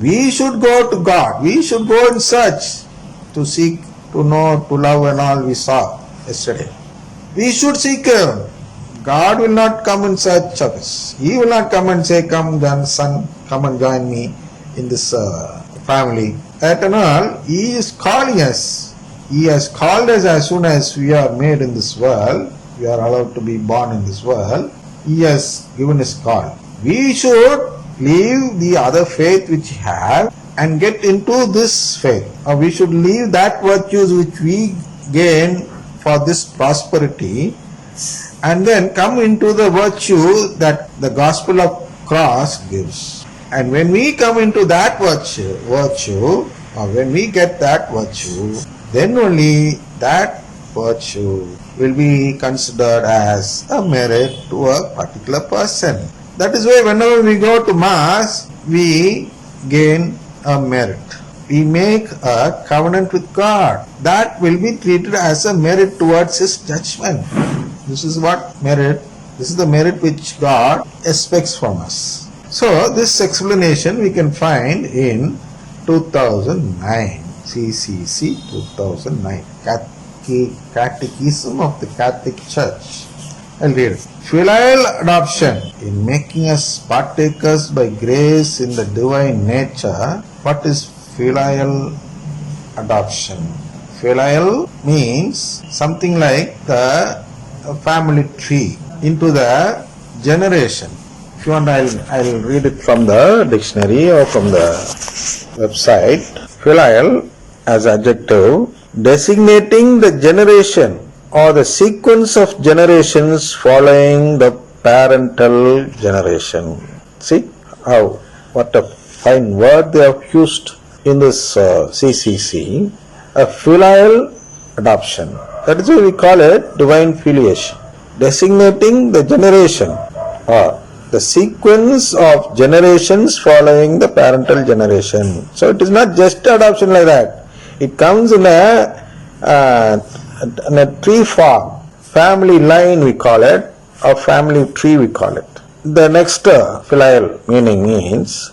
We should go to God. We should go in search to seek, to know, to love and all we saw yesterday. We should seek Him. God will not come in search of us. He will not come and say, come son, come and join me in this family. That and all, He is calling us. He has called us as soon as we are made in this world. We are allowed to be born in this world. He has given His call. We should leave the other faith which we have and get into this faith. Or we should leave that virtues which we gain for this prosperity and then come into the virtue that the gospel of cross gives. And when we come into that virtue, or when we get that virtue, then only that virtue will be considered as a merit to a particular person. That is why whenever we go to Mass, we gain a merit. We make a covenant with God. That will be treated as a merit towards His judgment. This is what merit, this is the merit which God expects from us. So this explanation we can find in 2009, CCC 2009, Catechism of the Catholic Church. I'll read it. Filial adoption, in making us partakers by grace in the divine nature. What is filial adoption? Filial means something like the family tree into the generation. If you want, I'll read it from the dictionary or from the website. Filial as adjective, designating the generation or the sequence of generations following the parental generation. See how, what a fine word they have used in this CCC, a filial adoption. That is why we call it divine filiation, designating the generation or the sequence of generations following the parental generation. So it is not just adoption like that. It comes in a tree form, family line we call it, or family tree we call it. The next filial meaning means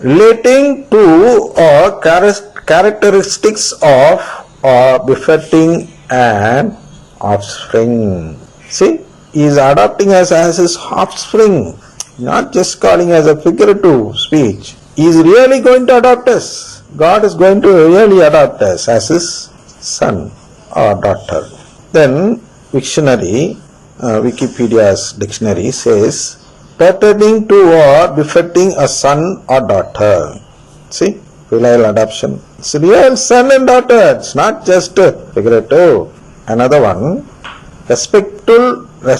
relating to or characteristics of or befitting an offspring. See, he is adopting us as his offspring, not just calling as a figurative speech. He is really going to adopt us. God is going to really adopt us as his son or daughter. Then dictionary, Wikipedia's dictionary says, pertaining to or befitting a son or daughter. See, filial adoption. It's real son and daughter. It's not just figurative. Another one, respectful. I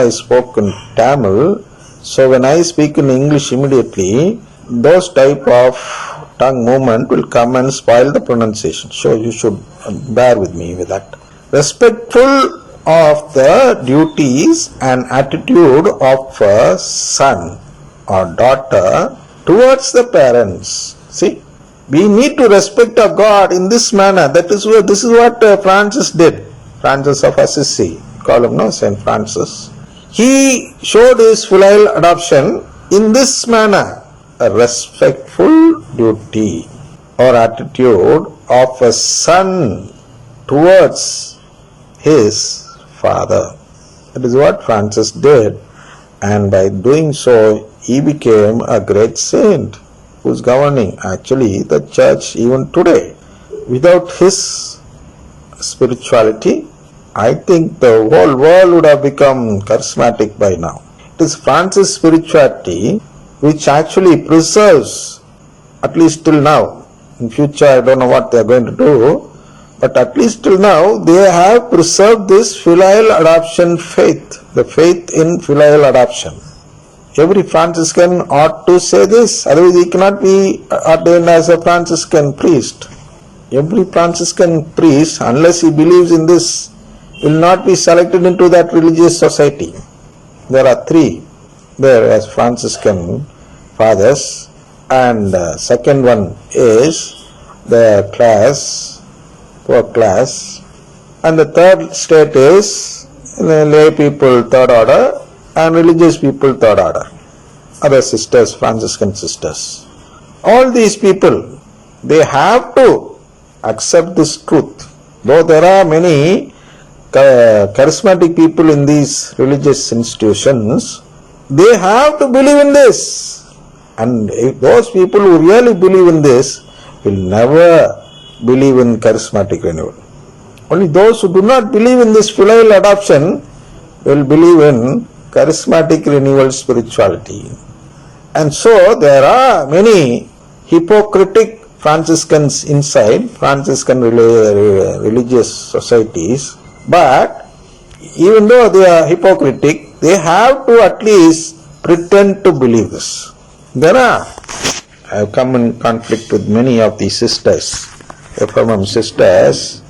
spoke in Tamil. So when I speak in English immediately, those type of tongue movement will come and spoil the pronunciation. So you should bear with me with that. Respectful of the duties and attitude of a son or daughter towards the parents. See, we need to respect our God in this manner. This is what Francis did. Francis of Assisi, call him Saint Francis. He showed his filial adoption in this manner. A respectful duty or attitude of a son towards his father. That is what Francis did, and by doing so he became a great saint who is governing actually the church even today. Without his spirituality, I think the whole world would have become charismatic by now. It is Francis' spirituality which actually preserves, at least till now. In future I don't know what they are going to do, but at least till now they have preserved this filial adoption faith, the faith in filial adoption. Every Franciscan ought to say this, otherwise he cannot be ordained as a Franciscan priest. Every Franciscan priest, unless he believes in this, will not be selected into that religious society. There are three there as Franciscan fathers, and second one is the poor class, and the third state is the lay people, third order, and religious people, third order. other sisters, Franciscan sisters. All these people, they have to accept this truth. Though there are many charismatic people in these religious institutions, they have to believe in this. And if those people who really believe in this will never believe in charismatic renewal. Only those who do not believe in this filial adoption will believe in charismatic renewal spirituality. And so there are many hypocritic Franciscans inside Franciscan religious societies, but even though they are hypocritic, they have to at least pretend to believe this. I have come in conflict with many of these sisters, Reformed sisters,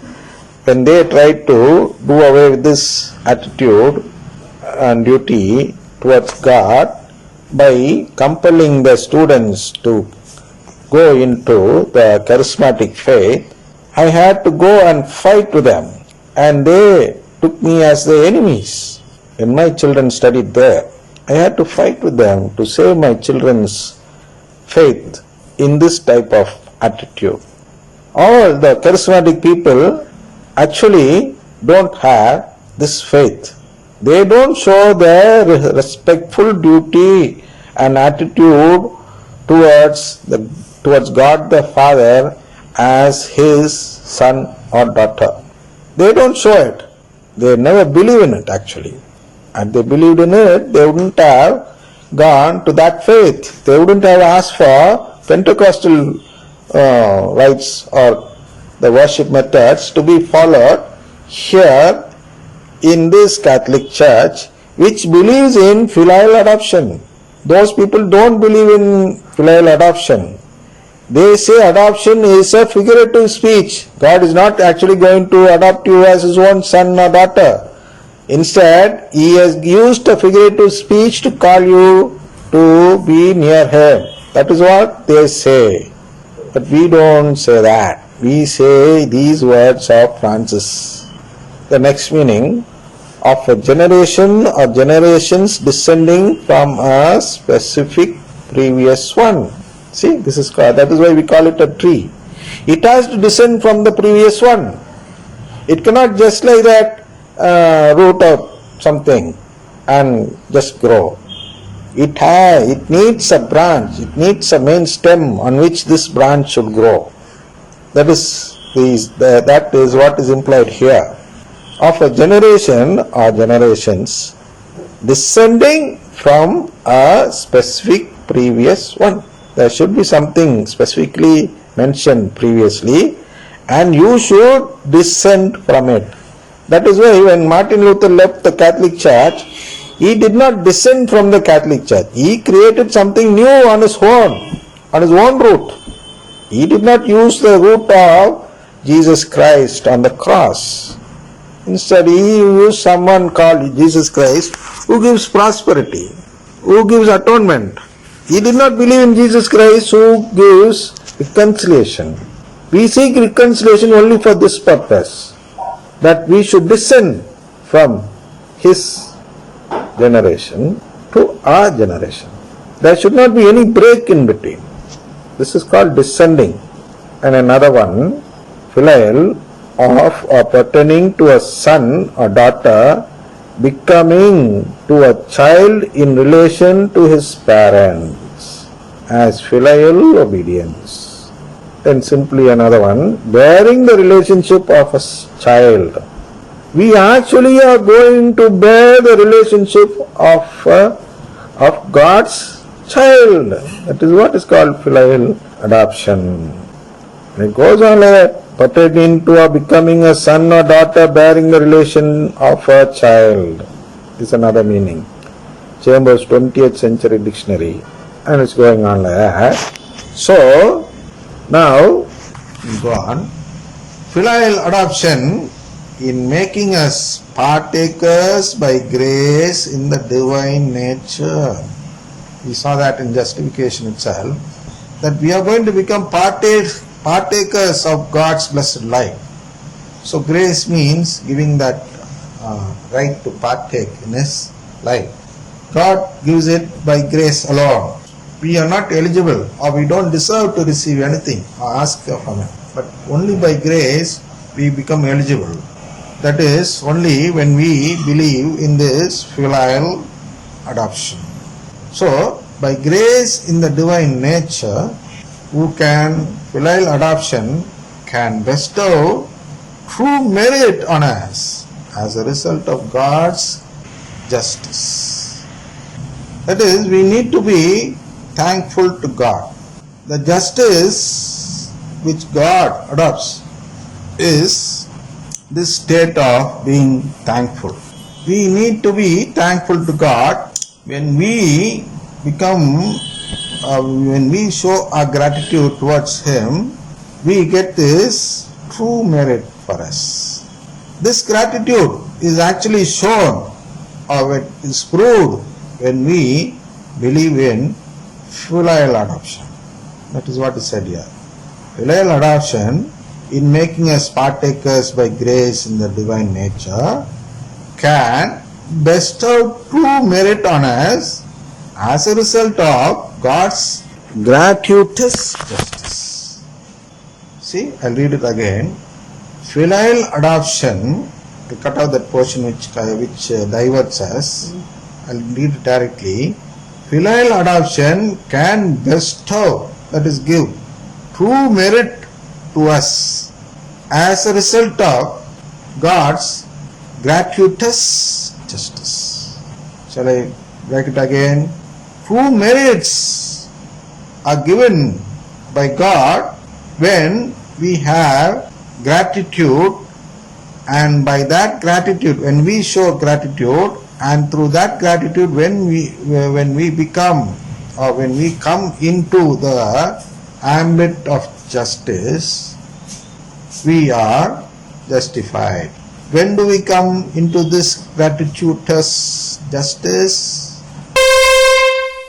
when they try to do away with this attitude and duty towards God by compelling the students to go into the charismatic faith. I had to go and fight with them, and they took me as their enemies. When my children studied there, I had to fight with them to save my children's faith in this type of attitude. All the charismatic people actually don't have this faith. They don't show their respectful duty and attitude towards God the Father as His son or daughter. They don't show it. They never believe in it actually. Had they believed in it, they wouldn't have gone to that faith. They wouldn't have asked for Pentecostal rites or the worship methods to be followed here in this Catholic Church, which believes in filial adoption. Those people don't believe in filial adoption. They say adoption is a figurative speech. God is not actually going to adopt you as His own son or daughter. Instead, He has used a figurative speech to call you to be near Him. That is what they say. But we don't say that. We say these words of Francis. The next meaning, of a generation or generations descending from a specific previous one. See, that is why we call it a tree. It has to descend from the previous one. It cannot just like that root out something and just grow. It needs a branch. It needs a main stem on which this branch should grow. That is what is implied here. Of a generation or generations descending from a specific previous one. There should be something specifically mentioned previously, and you should descend from it. That is why when Martin Luther left the Catholic Church, he did not descend from the Catholic Church. He created something new on his own route. He did not use the route of Jesus Christ on the cross. Instead, he used someone called Jesus Christ who gives prosperity, who gives atonement. He did not believe in Jesus Christ who gives reconciliation. We seek reconciliation only for this purpose, that we should descend from his generation to our generation. There should not be any break in between. This is called descending. And another one, filial, of or pertaining to a son or daughter, becoming to a child in relation to his parents, as filial obedience. Then simply another one, bearing the relationship of a child. We actually are going to bear the relationship of God's child. That is what is called filial adoption. And it goes on like that. Pertaining to or becoming a son or daughter, bearing the relation of a child is another meaning. Chambers 20th century dictionary, and it's going on like that. So now go on. Filial adoption in making us partakers by grace in the divine nature. We saw that in justification itself, that we are going to become partakers of God's blessed life. So grace means giving that right to partake in His life. God gives it by grace alone. We are not eligible or we don't deserve to receive anything or ask from Him. But only by grace we become eligible. That is only when we believe in this filial adoption. So, by grace in the divine nature, filial adoption can bestow true merit on us as a result of God's justice. That is, we need to be thankful to God. The justice which God adopts is this state of being thankful. We need to be thankful to God when we when we show our gratitude towards Him. We get this true merit for us. This gratitude is actually shown or it is proved when we believe in filial adoption. That is what is said here. Filial adoption, in making us partakers by grace in the divine nature, can bestow true merit on us as a result of God's gratuitous justice. See, I'll read it again. Filial adoption, to cut out that portion which diverts us, I'll read it directly. Filial adoption can bestow, that is give, true merit to us as a result of God's gratuitous justice. Shall I break it again? True merits are given by God when we have gratitude, and by that gratitude, when we show gratitude, and through that gratitude, when we become or when we come into the ambit of justice, we are justified. When do we come into this gratuitous justice?